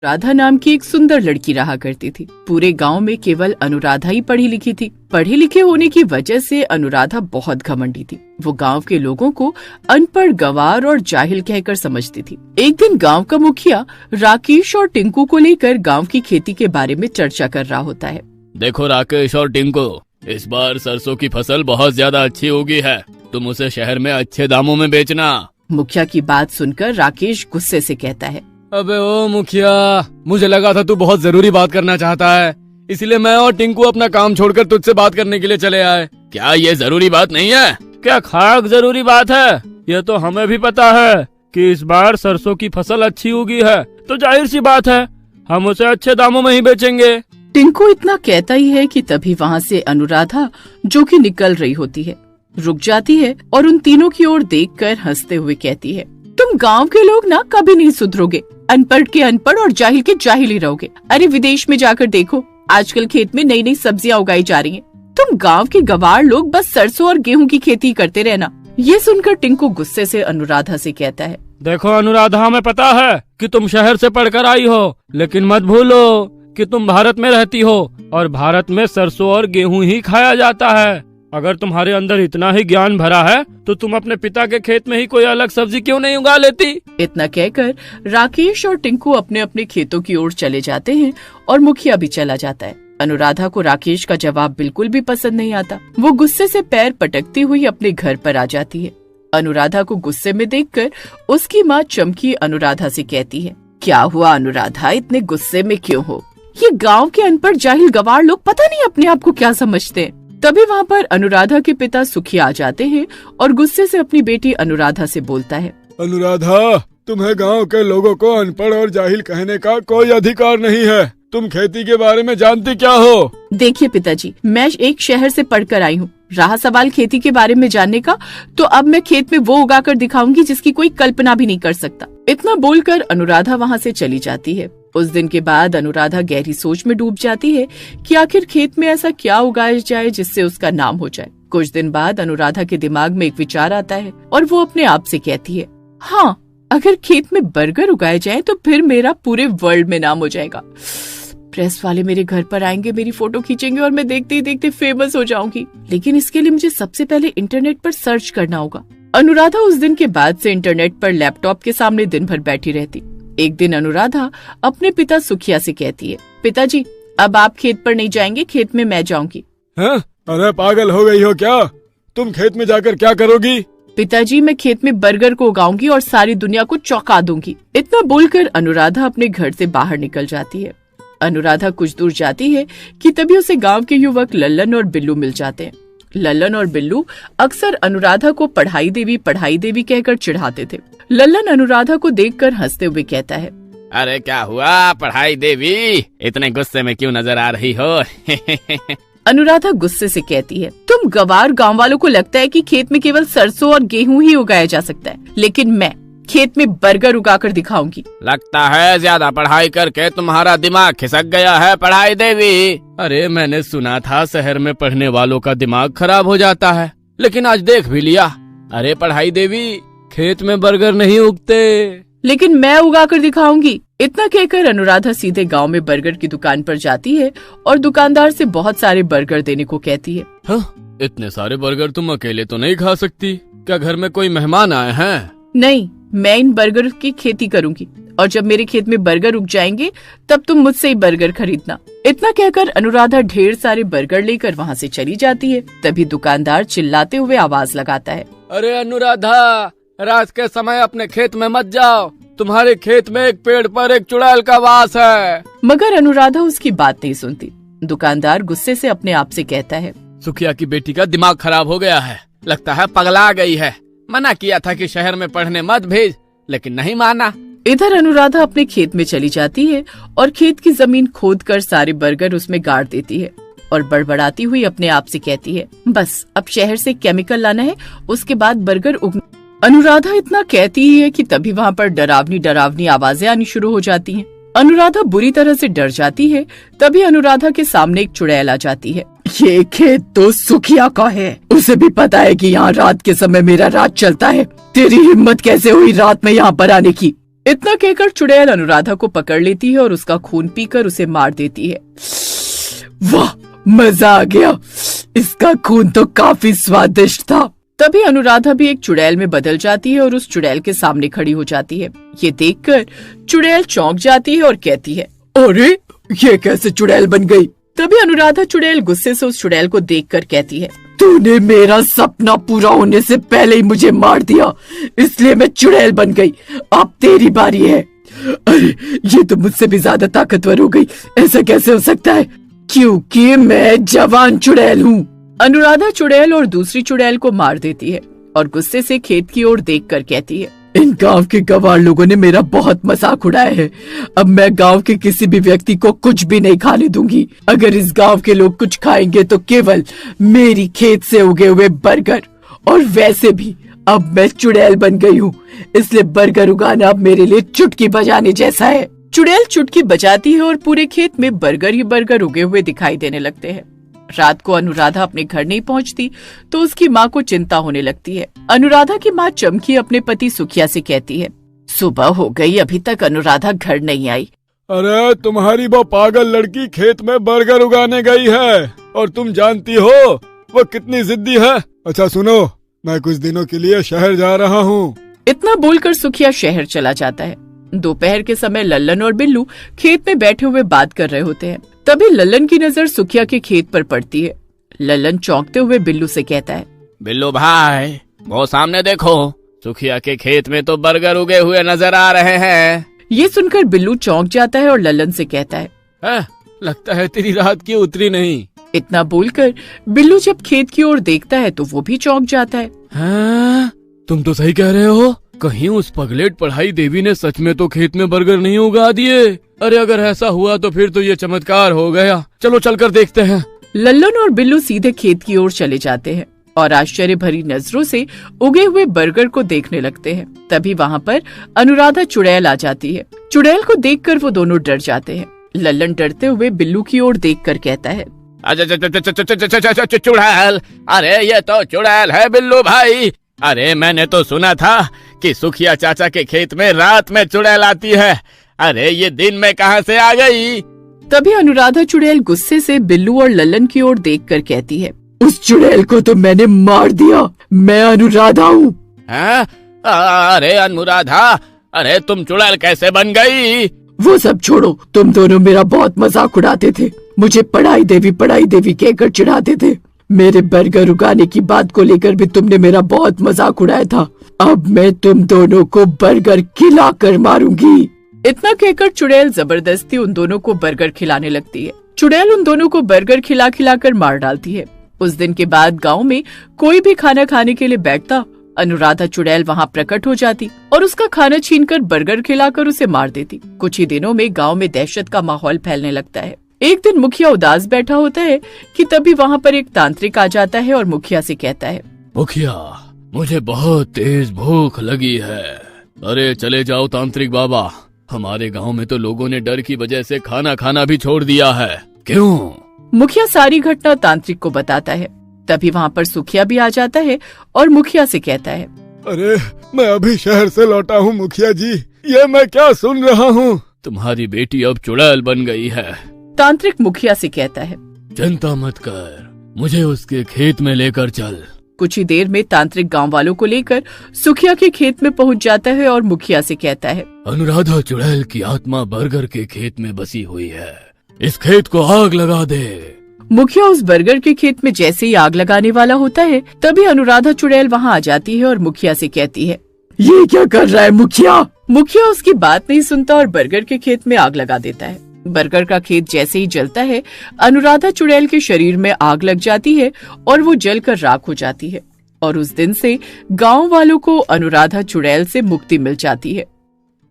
राधा नाम की एक सुंदर लड़की रहा करती थी। पूरे गांव में केवल अनुराधा ही पढ़ी लिखी थी। पढ़े लिखे होने की वजह से अनुराधा बहुत घमंडी थी। वो गांव के लोगों को अनपढ़, गंवार और जाहिल कहकर समझती थी। एक दिन गांव का मुखिया राकेश और टिंकू को लेकर गांव की खेती के बारे में चर्चा कर रहा होता है। देखो राकेश और टिंकू, इस बार सरसों की फसल बहुत ज्यादा अच्छी होगी है। तुम उसे शहर में अच्छे दामों में बेचना। मुखिया की बात सुनकर राकेश गुस्से से कहता है, अबे ओ मुखिया, मुझे लगा था तू बहुत जरूरी बात करना चाहता है, इसलिए मैं और टिंकू अपना काम छोड़कर तुझसे बात करने के लिए चले आए। क्या ये जरूरी बात नहीं है? क्या खाक जरूरी बात है? ये तो हमें भी पता है कि इस बार सरसों की फसल अच्छी होगी है, तो जाहिर सी बात है हम उसे अच्छे दामों में ही बेचेंगे। टिंकू इतना कहता ही है कि तभी वहाँ से अनुराधा, जो कि निकल रही होती है, रुक जाती है और उन तीनों की ओर देखकर हंसते हुए कहती है, तुम गांव के लोग ना कभी नहीं सुधरोगे। अनपढ़ के अनपढ़ और जाहिल के जाहिल ही रहोगे। अरे विदेश में जाकर देखो, आजकल खेत में नई नई सब्जियां उगाई जा रही हैं। तुम गांव के गवार लोग बस सरसों और गेहूं की खेती करते रहना। ये सुनकर टिंकू गुस्से से अनुराधा से कहता है, देखो अनुराधा, हमें पता है कि तुम शहर से पढ़कर आई हो, लेकिन मत भूलो कि तुम भारत में रहती हो और भारत में सरसों और गेहूं ही खाया जाता है। अगर तुम्हारे अंदर इतना ही ज्ञान भरा है तो तुम अपने पिता के खेत में ही कोई अलग सब्जी क्यों नहीं उगा लेती? इतना कहकर राकेश और टिंकू अपने अपने खेतों की ओर चले जाते हैं और मुखिया भी चला जाता है। अनुराधा को राकेश का जवाब बिल्कुल भी पसंद नहीं आता। वो गुस्से से पैर पटकती हुई अपने घर पर आ जाती है। अनुराधा को गुस्से में देखकर उसकी माँ चमकी अनुराधा से कहती है, क्या हुआ अनुराधा, इतने गुस्से में क्यों हो? ये गाँव के अनपढ़ जाहिल गवार लोग पता नहीं अपने आप को क्या समझते हैं। तभी वहाँ पर अनुराधा के पिता सुखी आ जाते हैं और गुस्से से अपनी बेटी अनुराधा से बोलता है, अनुराधा, तुम्हें गांव के लोगों को अनपढ़ और जाहिल कहने का कोई अधिकार नहीं है। तुम खेती के बारे में जानती क्या हो? देखिए पिताजी, मैं एक शहर से पढ़कर आई हूँ। रहा सवाल खेती के बारे में जानने का, तो अब मैं खेत में वो उगा कर दिखाऊंगी जिसकी कोई कल्पना भी नहीं कर सकता। इतना बोलकर अनुराधा वहाँ से चली जाती है। उस दिन के बाद अनुराधा गहरी सोच में डूब जाती है कि आखिर खेत में ऐसा क्या उगाया जाए जिससे उसका नाम हो जाए। कुछ दिन बाद अनुराधा के दिमाग में एक विचार आता है और वो अपने आप से कहती है, हाँ, अगर खेत में बर्गर उगाए जाए तो फिर मेरा पूरे वर्ल्ड में नाम हो जाएगा। प्रेस वाले मेरे घर पर आएंगे, मेरी फोटो खींचेंगे और मैं देखते ही देखते फेमस हो जाऊंगी। लेकिन इसके लिए मुझे सबसे पहले इंटरनेट पर सर्च करना होगा। अनुराधा उस दिन के बाद से इंटरनेट पर लैपटॉप के सामने दिन भर बैठी रहती। एक दिन अनुराधा अपने पिता सुखिया से कहती है, पिताजी, अब आप खेत पर नहीं जाएंगे, खेत में मैं जाऊंगी। अरे पागल हो गई हो क्या? तुम खेत में जाकर क्या करोगी? पिताजी, मैं खेत में बर्गर को उगाऊंगी और सारी दुनिया को चौंका दूंगी। इतना बोलकर अनुराधा अपने घर से बाहर निकल जाती है। अनुराधा कुछ दूर जाती है कि तभी उसे गांव के युवक लल्लन और बिल्लू मिल जाते हैं। लल्लन और बिल्लू अक्सर अनुराधा को पढ़ाई देवी कहकर चिढ़ाते थे। लल्लन अनुराधा को देखकर हंसते हुए कहता है, अरे क्या हुआ पढ़ाई देवी, इतने गुस्से में क्यों नजर आ रही हो? अनुराधा गुस्से से कहती है, तुम गवार गांव वालों को लगता है कि खेत में केवल सरसों और गेहूं ही उगाया जा सकता है, लेकिन मैं खेत में बर्गर उगाकर दिखाऊंगी। लगता है ज्यादा पढ़ाई करके तुम्हारा दिमाग खिसक गया है पढ़ाई देवी। अरे मैंने सुना था शहर में पढ़ने वालों का दिमाग खराब हो जाता है, लेकिन आज देख भी लिया। अरे पढ़ाई देवी, खेत में बर्गर नहीं उगते, लेकिन मैं उगाकर दिखाऊंगी। इतना कहकर अनुराधा सीधे गांव में बर्गर की दुकान पर जाती है और दुकानदार से बहुत सारे बर्गर देने को कहती है। हाँ, इतने सारे बर्गर तुम अकेले तो नहीं खा सकती, क्या घर में कोई मेहमान आए हैं? नहीं, मैं इन बर्गर की खेती करूंगी और जब मेरे खेत में बर्गर उग जाएंगे तब तुम मुझसे ही बर्गर खरीदना। इतना कहकर अनुराधा ढेर सारे बर्गर लेकर वहाँ से चली जाती है। तभी दुकानदार चिल्लाते हुए आवाज लगाता है, अरे अनुराधा, रात के समय अपने खेत में मत जाओ, तुम्हारे खेत में एक पेड़ पर एक चुड़ैल का वास है। मगर अनुराधा उसकी बात नहीं सुनती। दुकानदार गुस्से से अपने आप से कहता है, सुखिया की बेटी का दिमाग खराब हो गया है, लगता है पगला गई है। मना किया था कि शहर में पढ़ने मत भेज, लेकिन नहीं माना। इधर अनुराधा अपने खेत में चली जाती है और खेत की जमीन खोदकर सारे बर्गर उसमें गाड़ देती है और बड़बड़ाती हुई अपने आप से कहती है, बस अब शहर से केमिकल लाना है, उसके बाद बर्गर उग। अनुराधा इतना कहती ही है कि तभी वहाँ पर डरावनी आवाजें आनी शुरू हो जाती हैं। अनुराधा बुरी तरह से डर जाती है। तभी अनुराधा के सामने एक चुड़ैल आ जाती है। ये खेत तो सुखिया का है, उसे भी पता है कि यहाँ रात के समय मेरा राज चलता है। तेरी हिम्मत कैसे हुई रात में यहाँ पर आने की? इतना कहकर चुड़ैल अनुराधा को पकड़ लेती है और उसका खून पीकर उसे मार देती है। वाह, मजा आ गया, इसका खून तो काफी स्वादिष्ट था। तभी अनुराधा भी एक चुड़ैल में बदल जाती है और उस चुड़ैल के सामने खड़ी हो जाती है। ये देखकर चुड़ैल चौंक जाती है और कहती है, अरे ये कैसे चुड़ैल बन गई? तभी अनुराधा चुड़ैल गुस्से से उस चुड़ैल को देखकर कहती है, तूने मेरा सपना पूरा होने से पहले ही मुझे मार दिया, इसलिए मैं चुड़ैल बन गई। अब तेरी बारी है। अरे ये तो मुझसे भी ज्यादा ताकतवर हो गई, ऐसा कैसे हो सकता है? क्योंकि मैं जवान चुड़ैल हूँ। अनुराधा चुड़ैल और दूसरी चुड़ैल को मार देती है और गुस्से से खेत की ओर देखकर कहती है, इन गांव के गंवार लोगों ने मेरा बहुत मजाक उड़ाया है। अब मैं गांव के किसी भी व्यक्ति को कुछ भी नहीं खाने दूंगी। अगर इस गांव के लोग कुछ खाएंगे तो केवल मेरी खेत से उगे हुए बर्गर। और वैसे भी अब मैं चुड़ैल बन गई हूँ, इसलिए बर्गर उगाना अब मेरे लिए चुटकी बजाने जैसा है। चुड़ैल चुटकी बजाती है और पूरे खेत में बर्गर ही बर्गर उगे हुए दिखाई देने लगते हैं। रात को अनुराधा अपने घर नहीं पहुंचती तो उसकी माँ को चिंता होने लगती है। अनुराधा की माँ चमकी अपने पति सुखिया से कहती है, सुबह हो गई, अभी तक अनुराधा घर नहीं आई। अरे तुम्हारी वो पागल लड़की खेत में बर्गर उगाने गई है और तुम जानती हो वो कितनी जिद्दी है। अच्छा सुनो, मैं कुछ दिनों के लिए शहर जा रहा हूँ। इतना बोलकर सुखिया शहर चला जाता है। दोपहर के समय लल्लन और बिल्लू खेत में बैठे हुए बात कर रहे होते हैं। तभी लल्लन की नजर सुखिया के खेत पर पड़ती है। लल्लन चौंकते हुए बिल्लू से कहता है, बिल्लू भाई, वो सामने देखो, सुखिया के खेत में तो बर्गर उगे हुए नजर आ रहे हैं। ये सुनकर बिल्लू चौंक जाता है और लल्लन से कहता है, लगता है तेरी रात की उतरी नहीं। इतना बोलकर बिल्लू जब खेत की ओर देखता है तो वो भी चौंक जाता है। हाँ, तुम तो सही कह रहे हो, कहीं उस पगलेट पढ़ाई देवी ने सच में तो खेत में बर्गर नहीं उगा दिए। अरे अगर ऐसा हुआ तो फिर तो ये चमत्कार हो गया। चलो चलकर देखते हैं। लल्लन और बिल्लू सीधे खेत की ओर चले जाते हैं और आश्चर्य भरी नजरों से उगे हुए बर्गर को देखने लगते हैं। तभी वहाँ पर अनुराधा चुड़ैल आ जाती है। चुड़ैल को देखकर वो दोनों डर जाते हैं। लल्लन डरते हुए बिल्लू की ओर देखकर कहता है, चुड़ैल, अरे ये तो चुड़ैल है बिल्लू भाई। अरे मैंने तो सुना था कि सुखिया चाचा के खेत में रात में चुड़ैल आती है। अरे ये दिन में कहाँ से आ गई? तभी अनुराधा चुड़ैल गुस्से से बिल्लू और लल्लन की ओर देखकर कहती है, उस चुड़ैल को तो मैंने मार दिया, मैं अनुराधा हूँ। अरे अनुराधा, अरे तुम चुड़ैल कैसे बन गई? वो सब छोड़ो, तुम दोनों मेरा बहुत मजाक उड़ाते थे, मुझे पढ़ाई देवी कहकर चिढ़ाते थे। मेरे बर्गर उगाने की बात को लेकर भी तुमने मेरा बहुत मजाक उड़ाया था। अब मैं तुम दोनों को बर्गर खिलाकर मारूंगी। इतना कहकर चुड़ैल जबरदस्ती उन दोनों को बर्गर खिलाने लगती है। चुड़ैल उन दोनों को बर्गर खिलाकर मार डालती है। उस दिन के बाद गांव में कोई भी खाना खाने के लिए बैठता, अनुराधा चुड़ैल वहाँ प्रकट हो जाती और उसका खाना छीनकर बर्गर खिलाकर उसे मार देती। कुछ ही दिनों में गांव में दहशत का माहौल फैलने लगता है। एक दिन मुखिया उदास बैठा होता है कि तभी वहाँ पर एक तांत्रिक आ जाता है और मुखिया से कहता है, मुखिया, मुझे बहुत तेज भूख लगी है। अरे चले जाओ तांत्रिक बाबा, हमारे गांव में तो लोगों ने डर की वजह से खाना खाना भी छोड़ दिया है। क्यों? मुखिया सारी घटना तांत्रिक को बताता है। तभी वहाँ पर सुखिया भी आ जाता है और मुखिया से कहता है, अरे मैं अभी शहर से लौटा हूँ मुखिया जी, ये मैं क्या सुन रहा हूँ? तुम्हारी बेटी अब चुड़ैल बन गई है। तांत्रिक मुखिया से कहता है, चिंता मत कर, मुझे उसके खेत में लेकर चल। कुछ ही देर में तांत्रिक गांव वालों को लेकर सुखिया के खेत में पहुंच जाता है और मुखिया से कहता है, अनुराधा चुड़ैल की आत्मा बर्गर के खेत में बसी हुई है, इस खेत को आग लगा दे। मुखिया उस बर्गर के खेत में जैसे ही आग लगाने वाला होता है, तभी अनुराधा चुड़ैल वहाँ आ जाती है और मुखिया से कहती है, ये क्या कर रहा है मुखिया? मुखिया उसकी बात नहीं सुनता और बर्गर के खेत में आग लगा देता है। बर्गर का खेत जैसे ही जलता है, अनुराधा चुड़ैल के शरीर में आग लग जाती है और वो जलकर राख हो जाती है। और उस दिन से गांव वालों को अनुराधा चुड़ैल से मुक्ति मिल जाती है।